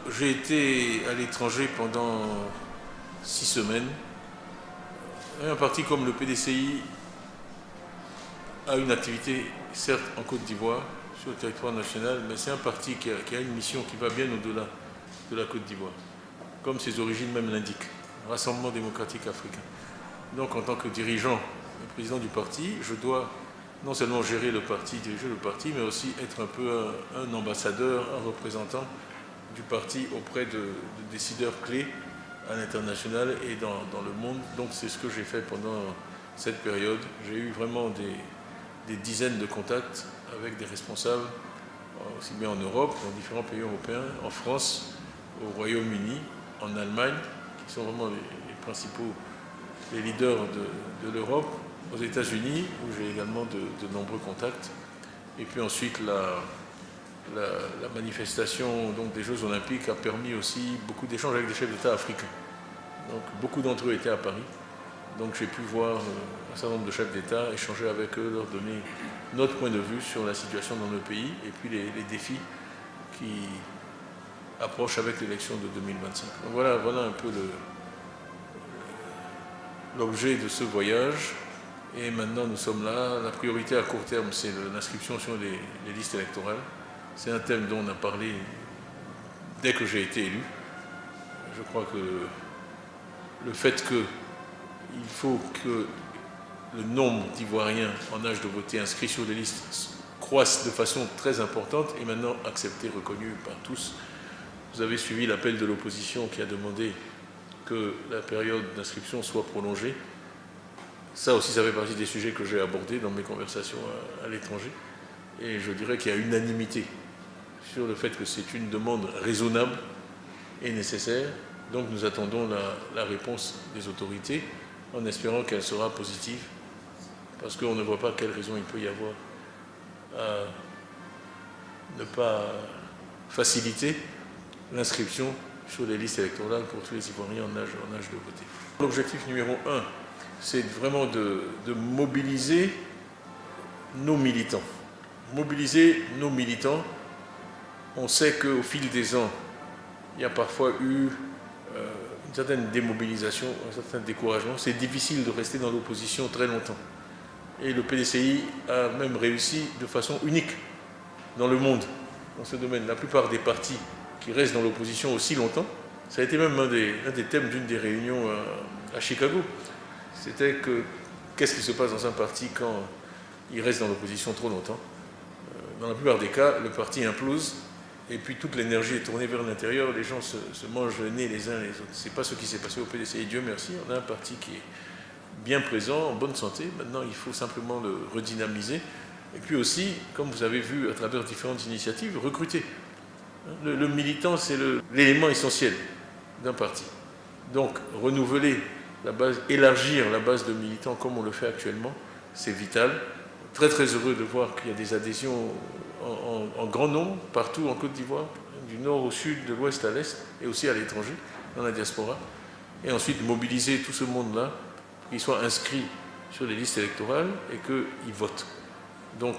J'ai été à l'étranger pendant 6 semaines. Un parti comme le PDCI a une activité, certes en Côte d'Ivoire, sur le territoire national, mais c'est un parti qui a une mission qui va bien au-delà de la Côte d'Ivoire, comme ses origines même l'indiquent, Rassemblement démocratique africain. Donc en tant que dirigeant et président du parti, je dois non seulement gérer le parti, diriger le parti, mais aussi être un peu un ambassadeur, un représentant du parti auprès de décideurs clés à l'international et dans le monde. Donc c'est ce que j'ai fait pendant cette période. J'ai eu vraiment des dizaines de contacts avec des responsables, aussi bien en Europe, dans différents pays européens, en France, au Royaume-Uni, en Allemagne, qui sont vraiment les principaux, les leaders de l'Europe, aux États-Unis, où j'ai également de nombreux contacts. Et puis ensuite, la manifestation donc, des Jeux Olympiques a permis aussi beaucoup d'échanges avec des chefs d'État africains. Donc beaucoup d'entre eux étaient à Paris. Donc j'ai pu voir un certain nombre de chefs d'État, échanger avec eux, leur donner notre point de vue sur la situation dans le pays et puis les défis qui approchent avec l'élection de 2025. Donc voilà un peu l'objet de ce voyage. Et maintenant nous sommes là. La priorité à court terme, c'est l'inscription sur les listes électorales. C'est un thème dont on a parlé dès que j'ai été élu. Je crois que le fait qu'il faut que le nombre d'Ivoiriens en âge de voter inscrits sur les listes croisse de façon très importante et maintenant accepté, reconnu par tous. Vous avez suivi l'appel de l'opposition qui a demandé que la période d'inscription soit prolongée. Ça aussi, ça fait partie des sujets que j'ai abordés dans mes conversations à l'étranger. Et je dirais qu'il y a unanimité sur le fait que c'est une demande raisonnable et nécessaire. Donc nous attendons la réponse des autorités en espérant qu'elle sera positive, parce qu'on ne voit pas quelle raison il peut y avoir à ne pas faciliter l'inscription sur les listes électorales pour tous les Ivoiriens en âge de voter. L'objectif numéro 1, c'est vraiment de mobiliser nos militants. Mobiliser nos militants. On sait qu'au fil des ans, il y a parfois eu une certaine démobilisation, un certain découragement. C'est difficile de rester dans l'opposition très longtemps. Et le PDCI a même réussi de façon unique dans le monde, dans ce domaine. La plupart des partis qui restent dans l'opposition aussi longtemps, ça a été même un des thèmes d'une des réunions à Chicago. C'était qu'est-ce qui se passe dans un parti quand il reste dans l'opposition trop longtemps. Dans la plupart des cas, le parti implose et puis toute l'énergie est tournée vers l'intérieur, les gens se mangent le nez les uns les autres. Ce n'est pas ce qui s'est passé au PDC. Et Dieu merci, on a un parti qui est bien présent, en bonne santé. Maintenant, il faut simplement le redynamiser. Et puis aussi, comme vous avez vu à travers différentes initiatives, recruter. Le militant, c'est l'élément essentiel d'un parti. Donc, renouveler la base, élargir la base de militants comme on le fait actuellement, c'est vital. Très très heureux de voir qu'il y a des adhésions en grand nombre partout en Côte d'Ivoire, du nord au sud, de l'ouest à l'est, et aussi à l'étranger, dans la diaspora. Et ensuite mobiliser tout ce monde-là pour qu'ils soient inscrits sur les listes électorales et qu'ils votent. Donc,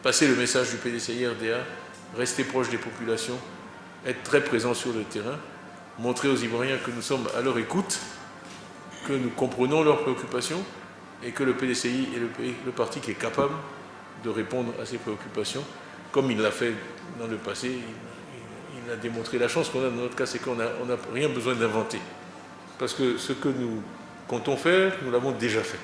passer le message du PDCI-RDA, rester proche des populations, être très présent sur le terrain, montrer aux Ivoiriens que nous sommes à leur écoute, que nous comprenons leurs préoccupations et que le PDCI est le parti qui est capable de répondre à ces préoccupations, comme il l'a fait dans le passé. Il a démontré. La chance qu'on a dans notre cas, c'est qu'on n'a rien besoin d'inventer. Parce que ce que nous comptons faire, nous l'avons déjà fait.